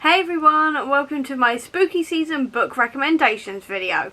Hey everyone, welcome to my spooky season book recommendations video.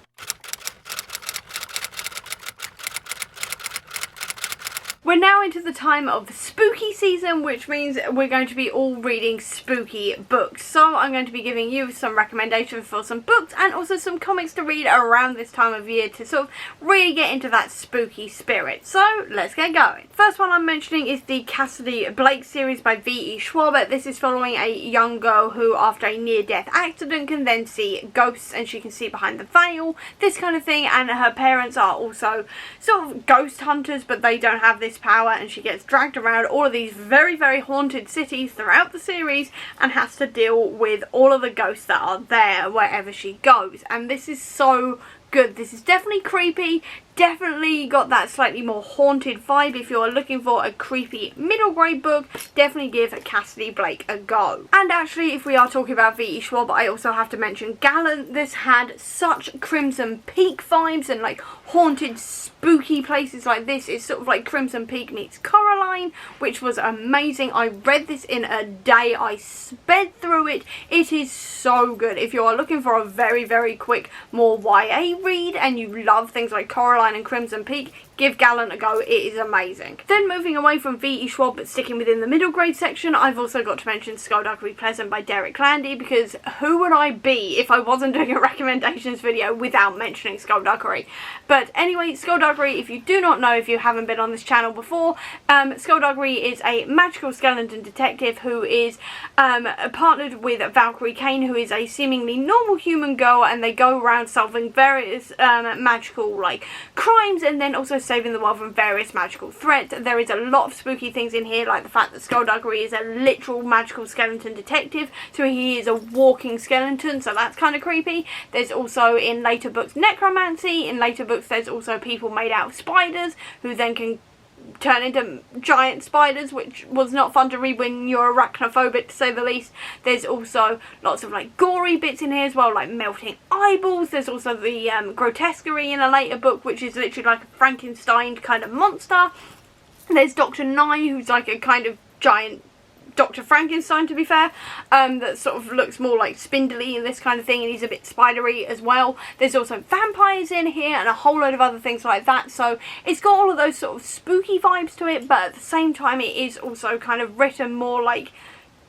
We're now into the time of spooky season, which means we're going to be all reading spooky books. So I'm going to be giving you some recommendations for some books and also some comics to read around this time of year to sort of really get into that spooky spirit. So let's get going. First one I'm mentioning is the Cassidy Blake series by V.E. Schwab. This is following a young girl who, after a near-death accident, can then see ghosts and she can see behind the veil, this kind of thing, and her parents are also sort of ghost hunters, but they don't have this power, and she gets dragged around all of these very, very haunted cities throughout the series and has to deal with all of the ghosts that are there wherever she goes. And this is so good. This is definitely creepy, definitely got that slightly more haunted vibe. If you're looking for a creepy middle grade book, definitely give Cassidy Blake a go. And actually, if we are talking about V.E. Schwab, I also have to mention Gallant. This had such Crimson Peak vibes and like haunted spooky places like this. It's sort of like Crimson Peak meets Coraline, which was amazing. I read this in a day. I sped through it. It is so good. If you are looking for a very, very quick, more YA read and you love things like Coraline and Crimson Peak, give Gallant a go. It is amazing. Then moving away from V.E. Schwab but sticking within the middle grade section, I've also got to mention Skullduggery Pleasant by Derek Landy, because who would I be if I wasn't doing a recommendations video without mentioning Skullduggery? But anyway, Skullduggery, if you do not know, if you haven't been on this channel before, Skullduggery is a magical skeleton detective who is partnered with Valkyrie Kane, who is a seemingly normal human girl, and they go around solving various magical like crimes and then also saving the world from various magical threats. There is a lot of spooky things in here, like the fact that Skullduggery is a literal magical skeleton detective, so he is a walking skeleton, so that's kind of creepy. There's also, in later books, necromancy. In later books there's also people made out of spiders who then can turn into giant spiders, which was not fun to read when you're arachnophobic, to say the least. There's also lots of like gory bits in here as well, like melting eyeballs. There's also the grotesquerie in a later book, which is literally like a Frankenstein kind of monster. There's Dr. Nye, who's like a kind of giant Dr. Frankenstein, to be fair, that sort of looks more like spindly and this kind of thing, and he's a bit spidery as well. There's also vampires in here and a whole load of other things like that, so it's got all of those sort of spooky vibes to it, but at the same time it is also kind of written more like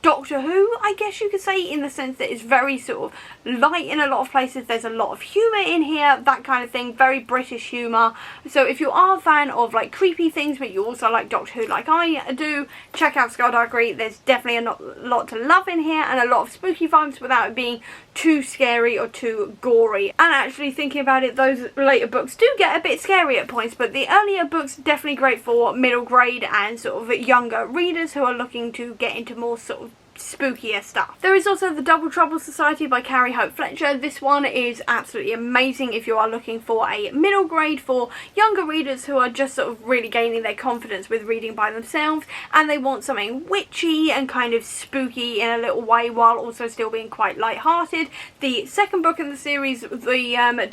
Doctor Who, I guess you could say, in the sense that it's very sort of light in a lot of places. There's a lot of humour in here, that kind of thing, very British humour. So if you are a fan of like creepy things but you also like Doctor Who like I do, check out Skullduggery. There's definitely a lot to love in here and a lot of spooky vibes without it being too scary or too gory. And actually, thinking about it, those later books do get a bit scary at points, but the earlier books are definitely great for middle grade and sort of younger readers who are looking to get into more sort of spookier stuff. There is also the Double Trouble Society by Carrie Hope Fletcher. This one is absolutely amazing if you are looking for a middle grade for younger readers who are just sort of really gaining their confidence with reading by themselves and they want something witchy and kind of spooky in a little way while also still being quite light-hearted. The second book in the series, the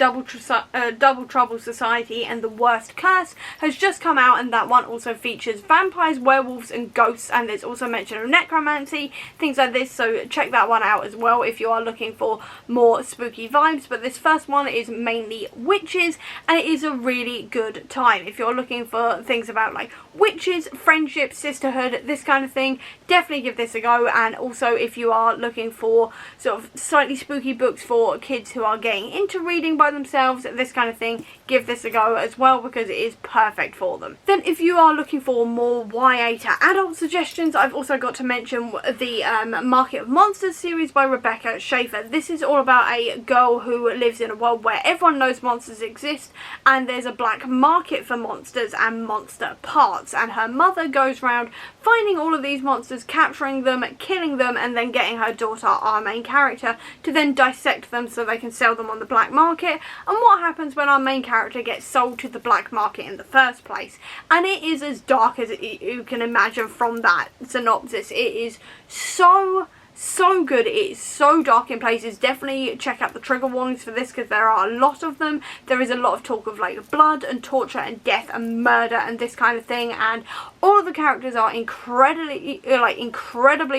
Double Trouble Society and the Worst Curse, has just come out, and that one also features vampires, werewolves and ghosts, and there's also mention of necromancy, things like this, so check that one out as well if you are looking for more spooky vibes. But this first one is mainly witches and it is a really good time. If you're looking for things about like witches, friendship, sisterhood, this kind of thing, definitely give this a go. And also if you are looking for sort of slightly spooky books for kids who are getting into reading by themselves, this kind of thing, give this a go as well, because it is perfect for them. Then if you are looking for more YA to adult suggestions, I've also got to mention the Market of Monsters series by Rebecca Schaefer. This is all about a girl who lives in a world where everyone knows monsters exist and there's a black market for monsters and monster parts, and her mother goes around finding all of these monsters, capturing them, killing them, and then getting her daughter, our main character, to then dissect them so they can sell them on the black market, and what happens when our main character gets sold to the black market in the first place. And it is as dark as you can imagine from that synopsis. It is so so good. It is so dark in places. Definitely check out the trigger warnings for this because there are a lot of them. There is a lot of talk of like blood and torture and death and murder and this kind of thing, and all of the characters are incredibly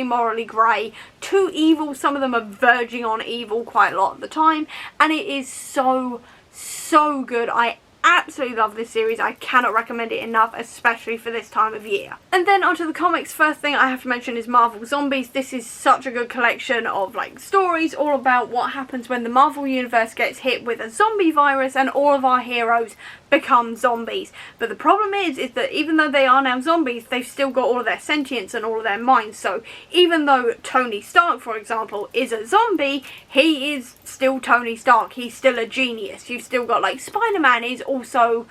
morally grey, too evil. Some of them are verging on evil quite a lot of the time, and it is so good. I absolutely love this series. I cannot recommend it enough, especially for this time of year. And then onto the comics. First thing I have to mention is Marvel Zombies. This is such a good collection of like stories all about what happens when the Marvel universe gets hit with a zombie virus and all of our heroes become zombies. But the problem is that even though they are now zombies, they've still got all of their sentience and all of their minds. So even though Tony Stark, for example, is a zombie, he is still Tony Stark. He's still a genius. You've still got like Spider-Man is also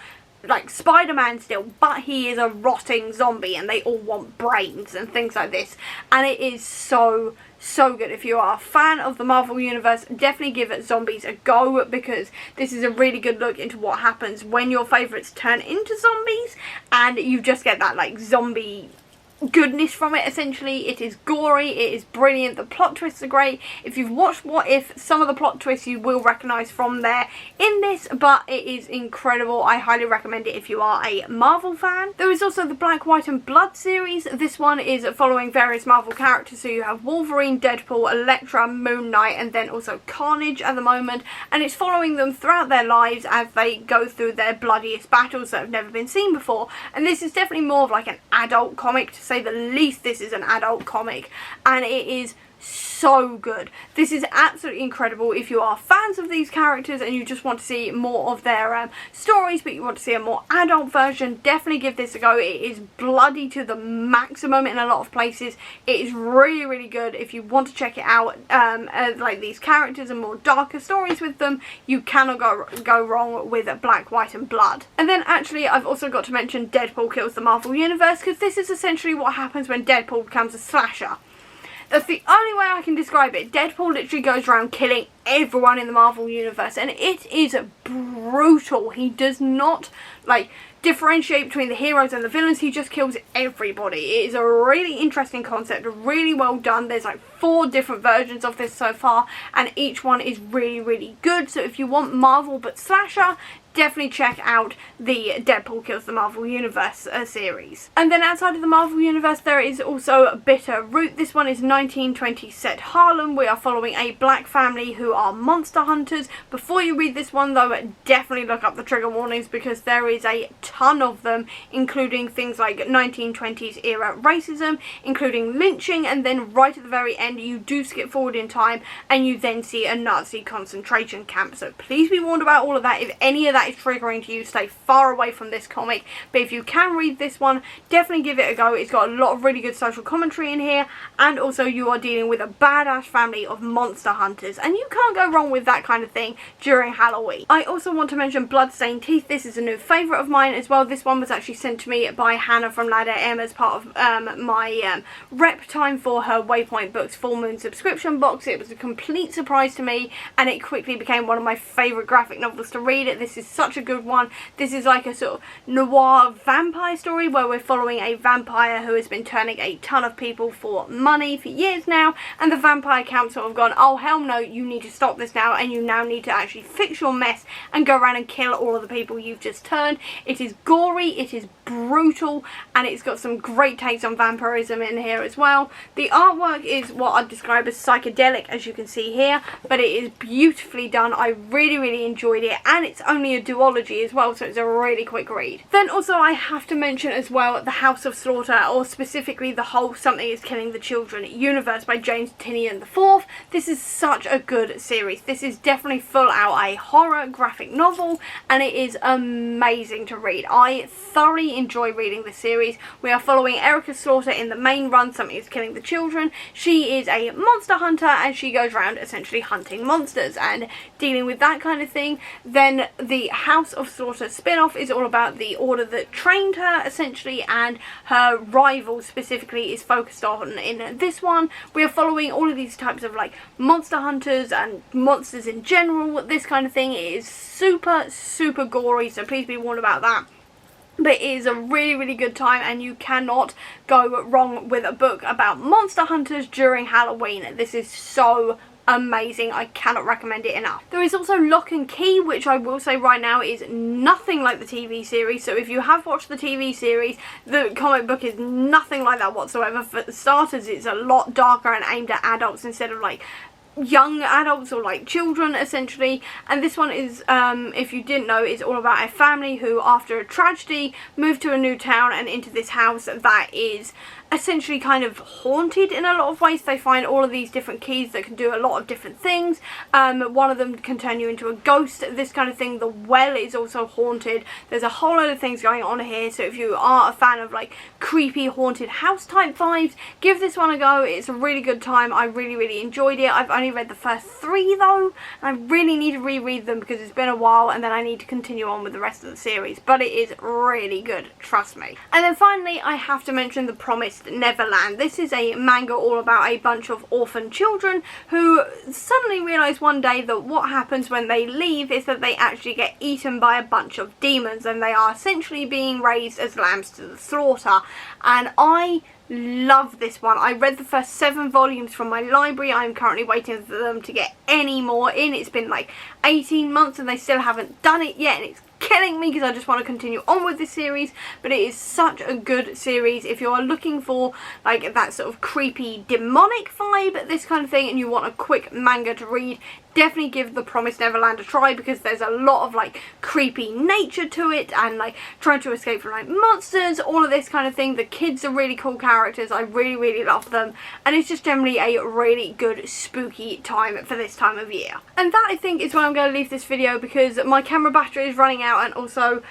like Spider-Man still, but he is a rotting zombie and they all want brains and things like this. And it is so good. If you are a fan of the Marvel Universe, definitely give it Zombies a go, because this is a really good look into what happens when your favourites turn into zombies and you just get that like zombie goodness from it. Essentially, it is gory, it is brilliant, the plot twists are great. If you've watched What If, some of the plot twists you will recognise from there in this, but it is incredible. I highly recommend it if you are a Marvel fan. There is also the Black, White and Blood series. This one is following various Marvel characters, so you have Wolverine, Deadpool, Elektra, Moon Knight and then also Carnage at the moment, and it's following them throughout their lives as they go through their bloodiest battles that have never been seen before. And this is definitely more of like an adult comic, to say the least. This is an adult comic and it is so good. This is absolutely incredible. If you are fans of these characters and you just want to see more of their stories, but you want to see a more adult version, definitely give this a go. It is bloody to the maximum in a lot of places. It is really good. If you want to check it out, like these characters and more darker stories with them, you cannot go wrong with Black, White and Blood. And then actually I've also got to mention Deadpool Kills the Marvel Universe, because this is essentially what happens when Deadpool becomes a slasher. That's the only way I can describe it. Deadpool literally goes around killing everyone in the Marvel Universe, and it is brutal. He does not like differentiate between the heroes and the villains. He just kills everybody. It is a really interesting concept, really well done. There's like 4 different versions of this so far, and each one is really good. So if you want Marvel but slasher, definitely check out the Deadpool Kills the Marvel Universe series. And then outside of the Marvel Universe, there is also Bitter Root. This one is 1920 set Harlem. We are following a black family who are monster hunters. Before you read this one though, definitely look up the trigger warnings, because there is a ton of them, including things like 1920s era racism, including lynching, and then right at the very end you do skip forward in time and you then see a Nazi concentration camp. So please be warned about all of that. If any of that is triggering to you, stay far away from this comic. But if you can read this one, definitely give it a go. It's got a lot of really good social commentary in here, and also you are dealing with a badass family of monster hunters, and you can't go wrong with that kind of thing during Halloween. I also want to mention Bloodstained Teeth. This is a new favourite of mine as well. This one was actually sent to me by Hannah from Ladder M as part of my rep time for her Waypoint Books Full Moon subscription box. It was a complete surprise to me, and it quickly became one of my favourite graphic novels to read. This is such a good one. This is like a sort of noir vampire story where we're following a vampire who has been turning a ton of people for money for years now, and the vampire council have gone, oh hell no, you need to stop this now, and you now need to actually fix your mess and go around and kill all of the people you've just turned. It is gory, it is brutal, and it's got some great takes on vampirism in here as well. The artwork is what I'd describe as psychedelic, as you can see here, but it is beautifully done. I really enjoyed it, and it's only a duology as well, so it's a really quick read. Then also I have to mention as well The House of Slaughter, or specifically the whole Something is Killing the Children universe by James Tynion IV. This is such a good series. This is definitely full out a horror graphic novel, and it is amazing to read. I thoroughly enjoy reading this series. We are following Erica Slaughter in the main run, Something is Killing the Children. She is a monster hunter, and she goes around essentially hunting monsters and dealing with that kind of thing. Then the House of Slaughter spin-off is all about the order that trained her essentially, and her rival specifically is focused on in this one. We are following all of these types of like monster hunters and monsters in general, this kind of thing. It is super gory, so please be warned about that. But it is a really, really good time, and you cannot go wrong with a book about monster hunters during Halloween. This is so amazing. I cannot recommend it enough. There is also Lock and Key, which I will say right now is nothing like the TV series. So if you have watched the TV series, the comic book is nothing like that whatsoever. For starters, it's a lot darker and aimed at adults instead of like young adults or like children essentially. And this one is, if you didn't know, is all about a family who after a tragedy moved to a new town and into this house that is essentially kind of haunted in a lot of ways. They find all of these different keys that can do a lot of different things. One of them can turn you into a ghost, this kind of thing. The well is also haunted. There's a whole load of things going on here, so if you are a fan of like creepy haunted house type vibes, give this one a go. It's a really good time. I really, really enjoyed it. I've only read the first 3 though, and I really need to reread them because it's been a while, and then I need to continue on with the rest of the series, but it is really good, trust me. And then finally, I have to mention the Promised Neverland. This is a manga all about a bunch of orphan children who suddenly realise one day that what happens when they leave is that they actually get eaten by a bunch of demons, and they are essentially being raised as lambs to the slaughter. And I love this one. I read the first 7 volumes from my library. I'm currently waiting for them to get any more in. It's been like 18 months and they still haven't done it yet, and it's killing me because I just want to continue on with this series. But it is such a good series. If you are looking for like that sort of creepy demonic vibe, this kind of thing, and you want a quick manga to read, definitely give the Promised Neverland a try, because there's a lot of like creepy nature to it and like trying to escape from like monsters, all of this kind of thing. The kids are really cool characters. I really, really love them, and it's just generally a really good spooky time for this time of year. And that, I think, is when I'm going to leave this video, because my camera battery is running out, and also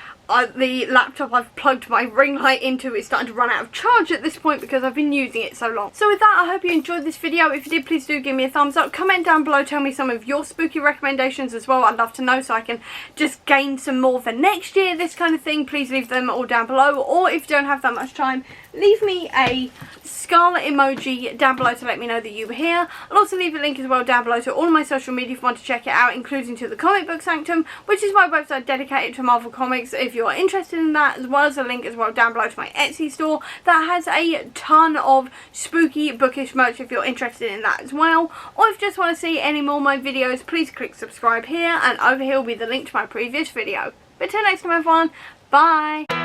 the laptop I've plugged my ring light into is starting to run out of charge at this point because I've been using it so long. So with that, I hope you enjoyed this video. If you did, please do give me a thumbs up. Comment down below, tell me some of your spooky recommendations as well. I'd love to know so I can just gain some more for next year, this kind of thing. Please leave them all down below, or if you don't have that much time, leave me a scarlet emoji down below to let me know that you were here. I'll also leave a link as well down below to all of my social media if you want to check it out, including to the Comic Book Sanctum, which is my website dedicated to Marvel Comics, if you are interested in that, as well as a link as well down below to my Etsy store that has a ton of spooky bookish merch if you're interested in that as well. Or if you just want to see any more of my videos, please click subscribe here, and over here will be the link to my previous video. But till next time, everyone, bye!